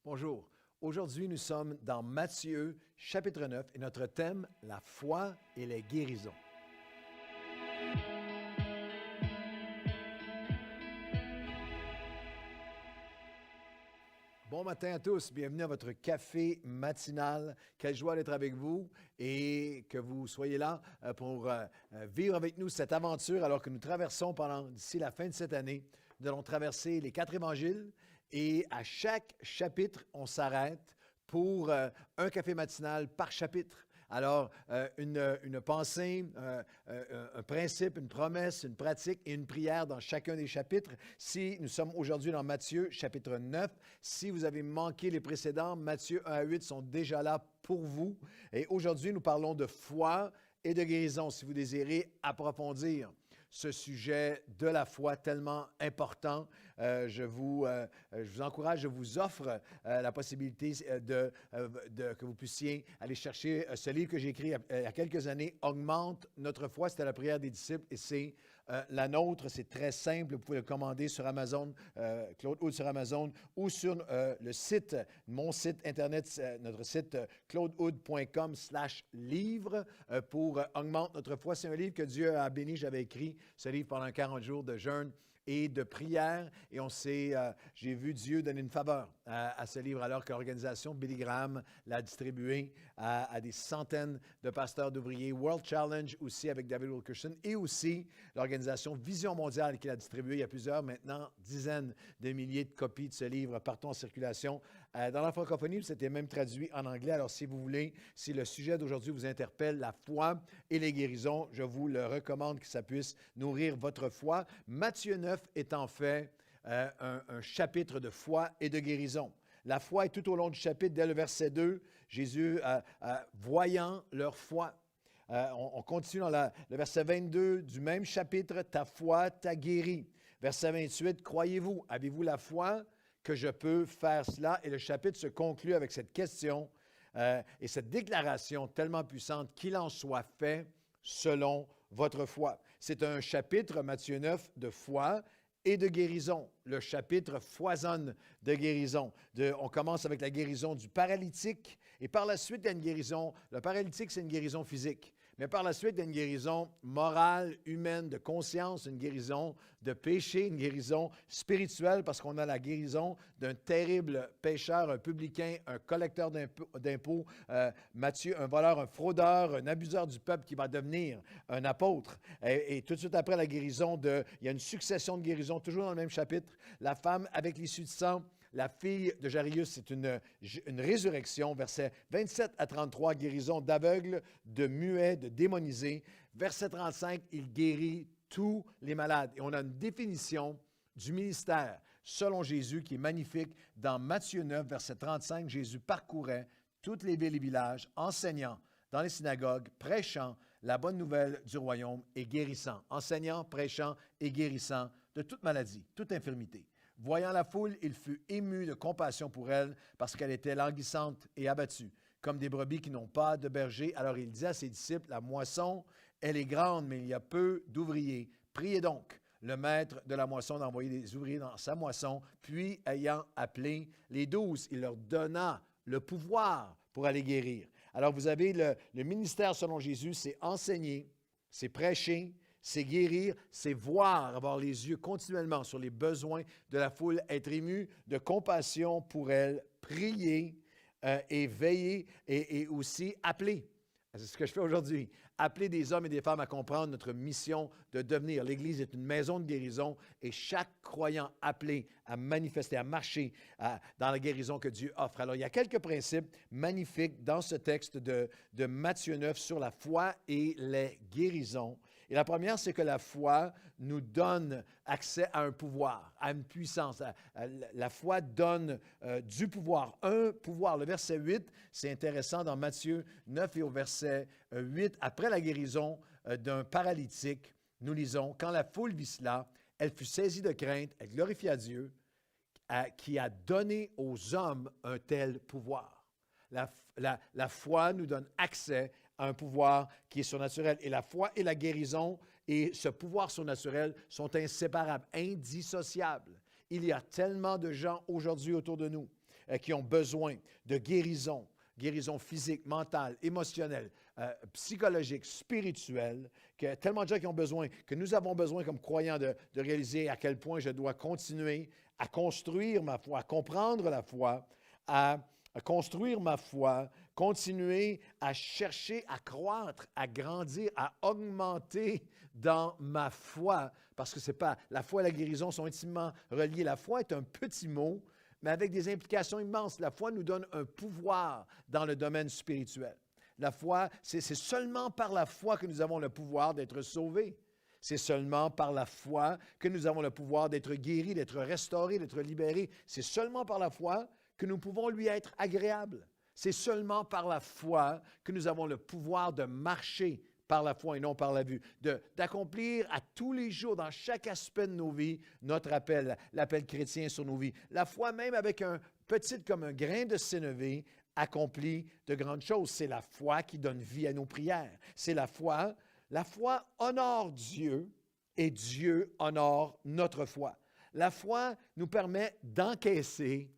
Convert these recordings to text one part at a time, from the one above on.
Bonjour. Aujourd'hui, nous sommes dans Matthieu, chapitre 9, et notre thème, la foi et les guérisons. Bon matin à tous, bienvenue à votre café matinal. Quelle joie d'être avec vous et que vous soyez là pour vivre avec nous cette aventure alors que nous traversons d'ici la fin de cette année. Nous allons traverser les 4 évangiles et à chaque chapitre, on s'arrête pour un café matinal par chapitre. Alors, une pensée, un principe, une promesse, une pratique et une prière dans chacun des chapitres. Si nous sommes aujourd'hui dans Matthieu, chapitre 9, si vous avez manqué les précédents, Matthieu 1 à 8 sont déjà là pour vous. Et aujourd'hui, nous parlons de foi et de guérison, si vous désirez approfondir ce sujet de la foi tellement important. Je vous encourage, je vous offre la possibilité que vous puissiez aller chercher ce livre que j'ai écrit il y a quelques années, « Augmente notre foi ». C'était la prière des disciples et c'est la nôtre. C'est très simple. Vous pouvez le commander sur Amazon, Claude Hood sur Amazon ou sur le site, mon site Internet, notre site claudehood.com/livre pour « Augmente notre foi ». C'est un livre que Dieu a béni. J'avais écrit ce livre pendant 40 jours de jeûne et de prière. Et j'ai vu Dieu donner une faveur à ce livre alors que l'organisation Billy Graham l'a distribué à des centaines de pasteurs d'ouvriers. World Challenge aussi avec David Wilkerson et aussi l'organisation Vision Mondiale qui l'a distribué. Il y a plusieurs maintenant dizaines de milliers de copies de ce livre partout en circulation. Dans la francophonie, c'était même traduit en anglais. Alors si vous voulez, si le sujet d'aujourd'hui vous interpelle, la foi et les guérisons, je vous le recommande que ça puisse nourrir votre foi. Matthieu 9 est en fait un chapitre de foi et de guérison. La foi est tout au long du chapitre, dès le verset 2, Jésus voyant leur foi. On continue dans le verset 22 du même chapitre, « Ta foi t'a guéri ». Verset 28, « Croyez-vous, avez-vous la foi que je peux faire cela? » Et le chapitre se conclut avec cette question et cette déclaration tellement puissante, « Qu'il en soit fait selon votre foi ». C'est un chapitre, Matthieu 9, de foi et de guérison. Le chapitre foisonne de guérison. On commence avec la guérison du paralytique et par la suite, il y a une guérison. Le paralytique, c'est une guérison physique. Mais par la suite, il y a une guérison morale, humaine, de conscience, une guérison de péché, une guérison spirituelle parce qu'on a la guérison d'un terrible pécheur, un publicain, un collecteur d'impôts, Matthieu, un voleur, un fraudeur, un abuseur du peuple qui va devenir un apôtre. Et tout de suite après la guérison, il y a une succession de guérisons, toujours dans le même chapitre. La femme avec l'issue de sang, la fille de Jairus, c'est une résurrection. Versets 27 à 33, guérison d'aveugles, de muets, de démonisés. Verset 35, il guérit tous les malades. Et on a une définition du ministère selon Jésus qui est magnifique. Dans Matthieu 9, verset 35, Jésus parcourait toutes les villes et villages, enseignant dans les synagogues, prêchant la bonne nouvelle du royaume et guérissant. Enseignant, prêchant et guérissant de toute maladie, toute infirmité. Voyant la foule, il fut ému de compassion pour elle parce qu'elle était languissante et abattue, comme des brebis qui n'ont pas de berger. Alors il dit à ses disciples, la moisson, elle est grande, mais il y a peu d'ouvriers. Priez donc le maître de la moisson d'envoyer des ouvriers dans sa moisson. Puis, ayant appelé les 12, il leur donna le pouvoir pour aller guérir. Alors vous avez le ministère selon Jésus, c'est enseigner, c'est prêcher, c'est guérir, c'est voir, avoir les yeux continuellement sur les besoins de la foule, être ému de compassion pour elle, prier et veiller et aussi appeler. C'est ce que je fais aujourd'hui. Appeler des hommes et des femmes à comprendre notre mission de devenir. L'Église est une maison de guérison et chaque croyant appelé à manifester, à marcher dans la guérison que Dieu offre. Alors, il y a quelques principes magnifiques dans ce texte de Matthieu 9 sur la foi et les guérisons. Et la première, c'est que la foi nous donne accès à un pouvoir, à une puissance. La foi donne du pouvoir, un pouvoir. Le verset 8, c'est intéressant dans Matthieu 9 et au verset 8, après la guérison d'un paralytique, nous lisons, « Quand la foule vit cela, elle fut saisie de crainte, elle glorifia Dieu, qui a donné aux hommes un tel pouvoir. » La foi nous donne accès à un pouvoir qui est surnaturel. Et la foi et la guérison et ce pouvoir surnaturel sont inséparables, indissociables. Il y a tellement de gens aujourd'hui autour de nous qui ont besoin de guérison, guérison physique, mentale, émotionnelle, psychologique, spirituelle, que tellement de gens qui ont besoin, que nous avons besoin comme croyants de réaliser à quel point je dois continuer à construire ma foi, à comprendre la foi, à construire ma foi, continuer à chercher, à croître, à grandir, à augmenter dans ma foi, parce que c'est pas la foi et la guérison sont intimement reliés. La foi est un petit mot, mais avec des implications immenses. La foi nous donne un pouvoir dans le domaine spirituel. La foi, c'est seulement par la foi que nous avons le pouvoir d'être sauvés. C'est seulement par la foi que nous avons le pouvoir d'être guéris, d'être restaurés, d'être libérés. C'est seulement par la foi que nous pouvons lui être agréables. C'est seulement par la foi que nous avons le pouvoir de marcher par la foi et non par la vue, d'accomplir à tous les jours, dans chaque aspect de nos vies, notre appel, l'appel chrétien sur nos vies. La foi, même avec un petit comme un grain de sénévé, accomplit de grandes choses. C'est la foi qui donne vie à nos prières. C'est la foi. La foi honore Dieu et Dieu honore notre foi. La foi nous permet d'encaisser,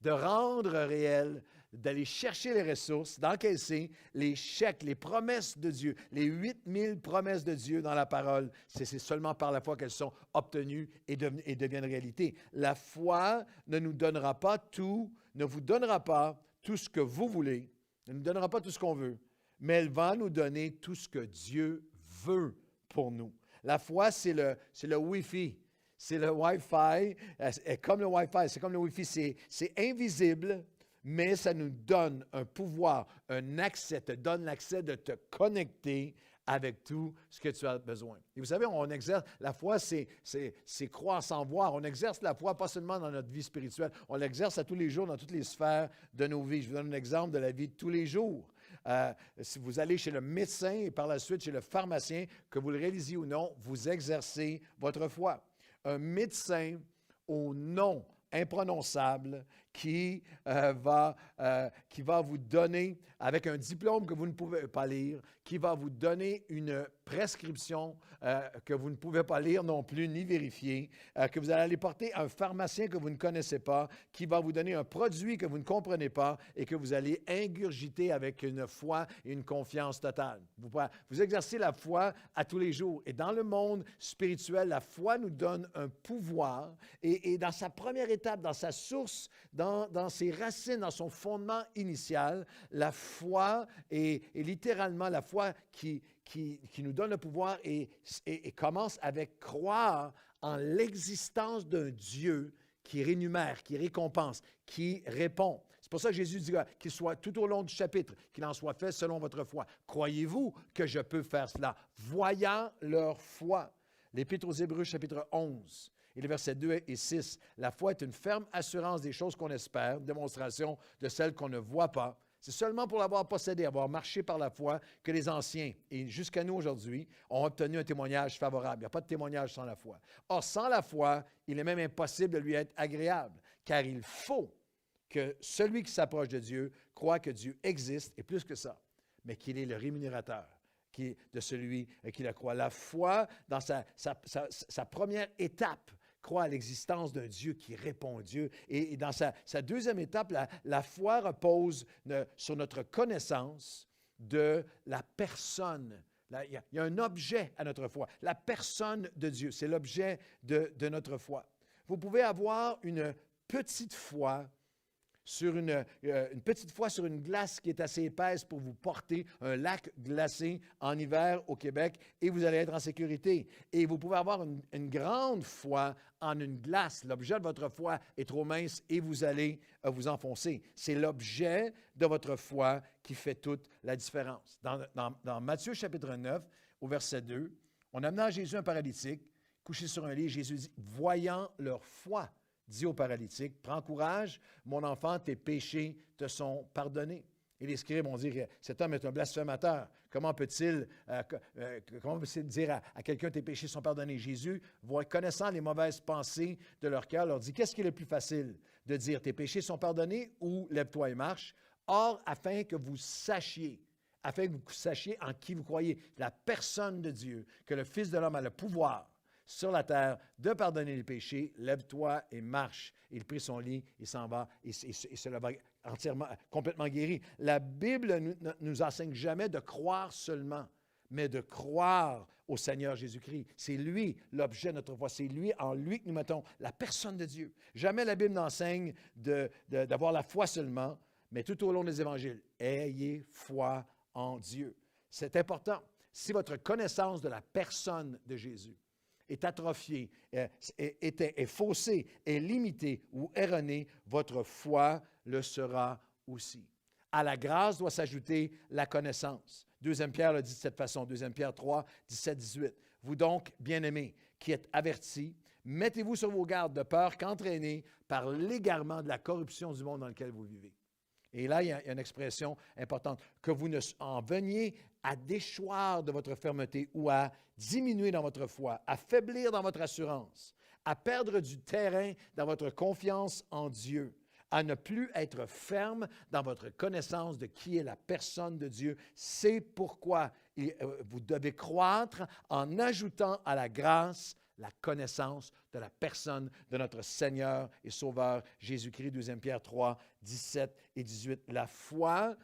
de rendre réel, d'aller chercher les ressources, d'encaisser les chèques, les promesses de Dieu, les 8000 promesses de Dieu dans la parole. C'est seulement par la foi qu'elles sont obtenues et deviennent réalité. La foi ne nous donnera pas tout, ne vous donnera pas tout ce que vous voulez, ne nous donnera pas tout ce qu'on veut, mais elle va nous donner tout ce que Dieu veut pour nous. La foi, c'est le Wi-Fi. C'est le Wi-Fi, comme le Wi-Fi, c'est comme le Wi-Fi, c'est invisible, mais ça nous donne un pouvoir, un accès, te donne l'accès de te connecter avec tout ce que tu as besoin. Et vous savez, on exerce, la foi, c'est croire sans voir. On exerce la foi pas seulement dans notre vie spirituelle, on l'exerce à tous les jours dans toutes les sphères de nos vies. Je vous donne un exemple de la vie de tous les jours. Si vous allez chez le médecin et par la suite chez le pharmacien, que vous le réalisiez ou non, vous exercez votre foi. Un médecin au nom imprononçable qui va vous donner, avec un diplôme que vous ne pouvez pas lire, qui va vous donner une prescription que vous ne pouvez pas lire non plus, ni vérifier, que vous allez aller porter à un pharmacien que vous ne connaissez pas, qui va vous donner un produit que vous ne comprenez pas et que vous allez ingurgiter avec une foi et une confiance totale. Vous exercez la foi à tous les jours. Et dans le monde spirituel, la foi nous donne un pouvoir et dans sa première étape, dans sa source, dans ses racines, dans son fondement initial, la foi est littéralement la foi qui nous donne le pouvoir et commence avec croire en l'existence d'un Dieu qui rémunère, qui récompense, qui répond. C'est pour ça que Jésus dit qu'il soit tout au long du chapitre, qu'il en soit fait selon votre foi. Croyez-vous que je peux faire cela? Voyant leur foi. L'Épître aux Hébreux, chapitre 11. Et les versets 2 et 6, la foi est une ferme assurance des choses qu'on espère, démonstration de celles qu'on ne voit pas. C'est seulement pour l'avoir possédé, avoir marché par la foi, que les anciens, et jusqu'à nous aujourd'hui, ont obtenu un témoignage favorable. Il n'y a pas de témoignage sans la foi. Or, sans la foi, il est même impossible de lui être agréable, car il faut que celui qui s'approche de Dieu croit que Dieu existe, et plus que ça, mais qu'il est le rémunérateur de celui qui le croit. La foi, dans sa première étape, croit à l'existence d'un Dieu qui répond à Dieu. Et dans sa deuxième étape, la foi repose sur notre connaissance de la personne. Il y a un objet à notre foi. La personne de Dieu, c'est l'objet de notre foi. Vous pouvez avoir une petite foi sur une petite foi sur une glace qui est assez épaisse pour vous porter un lac glacé en hiver au Québec et vous allez être en sécurité. Et vous pouvez avoir une grande foi en une glace. L'objet de votre foi est trop mince et vous allez vous enfoncer. C'est l'objet de votre foi qui fait toute la différence. Dans Matthieu chapitre 9, au verset 2, on amena Jésus un paralytique, couché sur un lit. Jésus dit, voyant leur foi, dit au paralytique, « Prends courage, mon enfant, tes péchés te sont pardonnés. » Et les scribes ont dit que cet homme est un blasphémateur. Comment peut-il dire à quelqu'un, « Tes péchés sont pardonnés? » Jésus, connaissant les mauvaises pensées de leur cœur, leur dit, « Qu'est-ce qui est le plus facile de dire, tes péchés sont pardonnés ou lève-toi et marche? Or, afin que vous sachiez en qui vous croyez, la personne de Dieu, que le Fils de l'homme a le pouvoir. sur la terre de pardonner les péchés. Lève-toi et marche. Il prit son lit, il s'en va et se leva entièrement, complètement guéri. La Bible ne nous enseigne jamais de croire seulement, mais de croire au Seigneur Jésus-Christ. C'est lui l'objet de notre foi. C'est lui, en lui que nous mettons la personne de Dieu. Jamais la Bible n'enseigne d'avoir la foi seulement, mais tout au long des évangiles, ayez foi en Dieu. C'est important. Si votre connaissance de la personne de Jésus est atrophiée, est faussée, est limitée ou erronée, votre foi le sera aussi. À la grâce doit s'ajouter la connaissance. 2 Pierre le dit de cette façon, 2 Pierre 3, 17-18. Vous donc, bien-aimés, qui êtes avertis, mettez-vous sur vos gardes de peur qu'entraînés par l'égarement de la corruption du monde dans lequel vous vivez. Et là, il y a une expression importante, que vous ne en veniez à déchoir de votre fermeté ou à diminuer dans votre foi, à faiblir dans votre assurance, à perdre du terrain dans votre confiance en Dieu, à ne plus être ferme dans votre connaissance de qui est la personne de Dieu. C'est pourquoi vous devez croître en ajoutant à la grâce la connaissance de la personne de notre Seigneur et Sauveur Jésus-Christ. 2 Pierre 3, 17 et 18. La foi,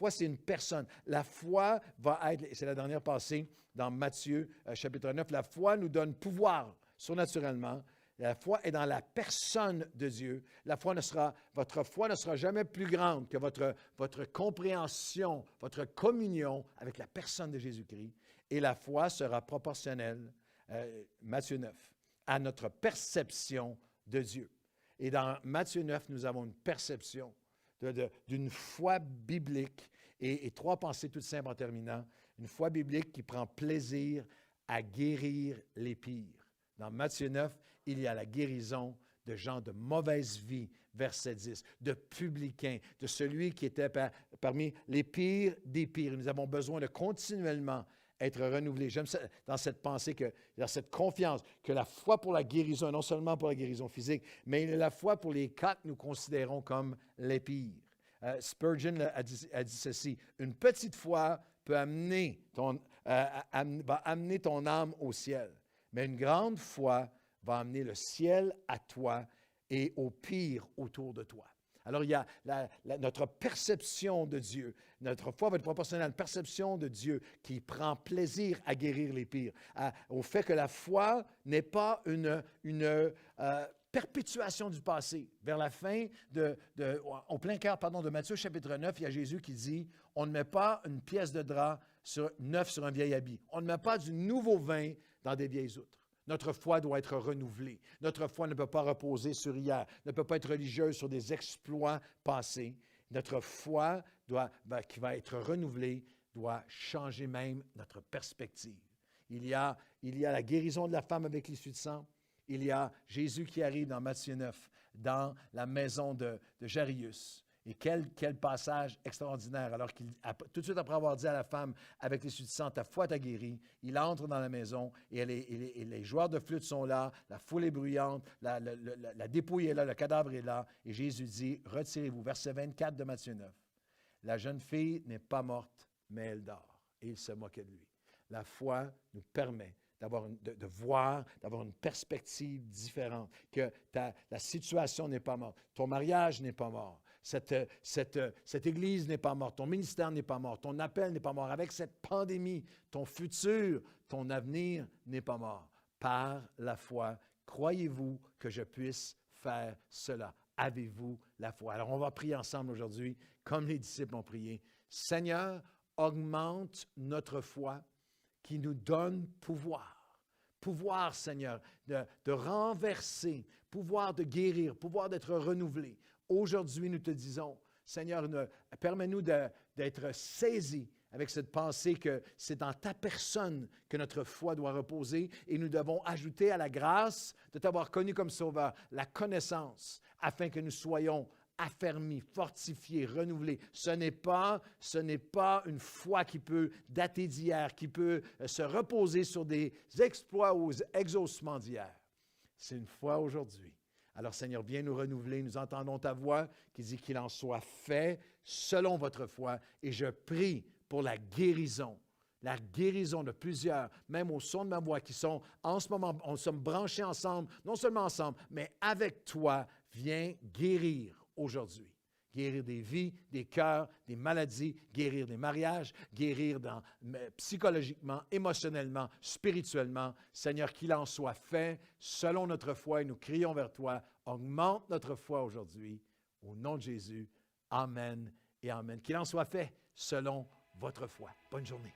c'est une personne. La foi va être, c'est la dernière passée dans Matthieu chapitre 9, la foi nous donne pouvoir surnaturellement. La foi est dans la personne de Dieu. Votre foi ne sera jamais plus grande que votre compréhension, votre communion avec la personne de Jésus-Christ. Et la foi sera proportionnelle, Matthieu 9, à notre perception de Dieu. Et dans Matthieu 9, nous avons une perception d'une foi biblique et 3 pensées toutes simples en terminant. Une foi biblique qui prend plaisir à guérir les pires. Dans Matthieu 9, il y a la guérison de gens de mauvaise vie, verset 10, de publicains, de celui qui était parmi les pires des pires. Nous avons besoin de continuellement être renouvelés. J'aime ça, dans cette pensée, dans cette confiance, que la foi pour la guérison, non seulement pour la guérison physique, mais la foi pour les cas que nous considérons comme les pires. Spurgeon a dit ceci, « Une petite foi peut va amener ton âme au ciel, mais une grande foi va amener le ciel à toi et au pire autour de toi. » Alors, il y a notre perception de Dieu. Notre foi va être proportionnelle à une perception de Dieu qui prend plaisir à guérir les pires. Au fait que la foi n'est pas une perpétuation du passé. Vers la fin, au plein cœur de Matthieu chapitre 9, il y a Jésus qui dit, on ne met pas une pièce de drap neuf sur un vieil habit. On ne met pas du nouveau vin dans des vieilles outres. Notre foi doit être renouvelée. Notre foi ne peut pas reposer sur hier, ne peut pas être religieuse sur des exploits passés. Notre foi qui va être renouvelée doit changer même notre perspective. Il y a la guérison de la femme avec l'issue de sang. Il y a Jésus qui arrive dans Matthieu 9, dans la maison de Jairus. Et quel passage extraordinaire, alors qu'il, tout de suite après avoir dit à la femme avec l'issue de sang, ta foi t'a guéri, il entre dans la maison et les joueurs de flûte sont là, la foule est bruyante, la dépouille est là, le cadavre est là, et Jésus dit, retirez-vous, verset 24 de Matthieu 9. La jeune fille n'est pas morte, mais elle dort, et il se moquait de lui. La foi nous permet de voir, d'avoir une perspective différente, que la situation n'est pas morte, ton mariage n'est pas mort. Cette église n'est pas morte, ton ministère n'est pas mort, ton appel n'est pas mort. Avec cette pandémie, ton futur, ton avenir n'est pas mort. Par la foi, croyez-vous que je puisse faire cela? Avez-vous la foi? Alors, on va prier ensemble aujourd'hui, comme les disciples ont prié. Seigneur, augmente notre foi qui nous donne pouvoir. Pouvoir, Seigneur, de renverser, pouvoir de guérir, pouvoir d'être renouvelé. Aujourd'hui, nous te disons, Seigneur, permets-nous d'être saisis avec cette pensée que c'est dans ta personne que notre foi doit reposer et nous devons ajouter à la grâce de t'avoir connu comme Sauveur la connaissance afin que nous soyons affermis, fortifiés, renouvelés. Ce n'est pas une foi qui peut dater d'hier, qui peut se reposer sur des exploits ou exaucements d'hier. C'est une foi aujourd'hui. Alors, Seigneur, viens nous renouveler. Nous entendons ta voix qui dit qu'il en soit fait selon votre foi. Et je prie pour la guérison la guérison de plusieurs, même au son de ma voix, qui sont en ce moment, on sommes branchés ensemble, non seulement ensemble, mais avec toi, viens guérir aujourd'hui. Guérir des vies, des cœurs, des maladies, guérir des mariages, guérir psychologiquement, émotionnellement, spirituellement. Seigneur, qu'il en soit fait selon notre foi et nous crions vers toi. Augmente notre foi aujourd'hui. Au nom de Jésus, amen et amen. Qu'il en soit fait selon votre foi. Bonne journée.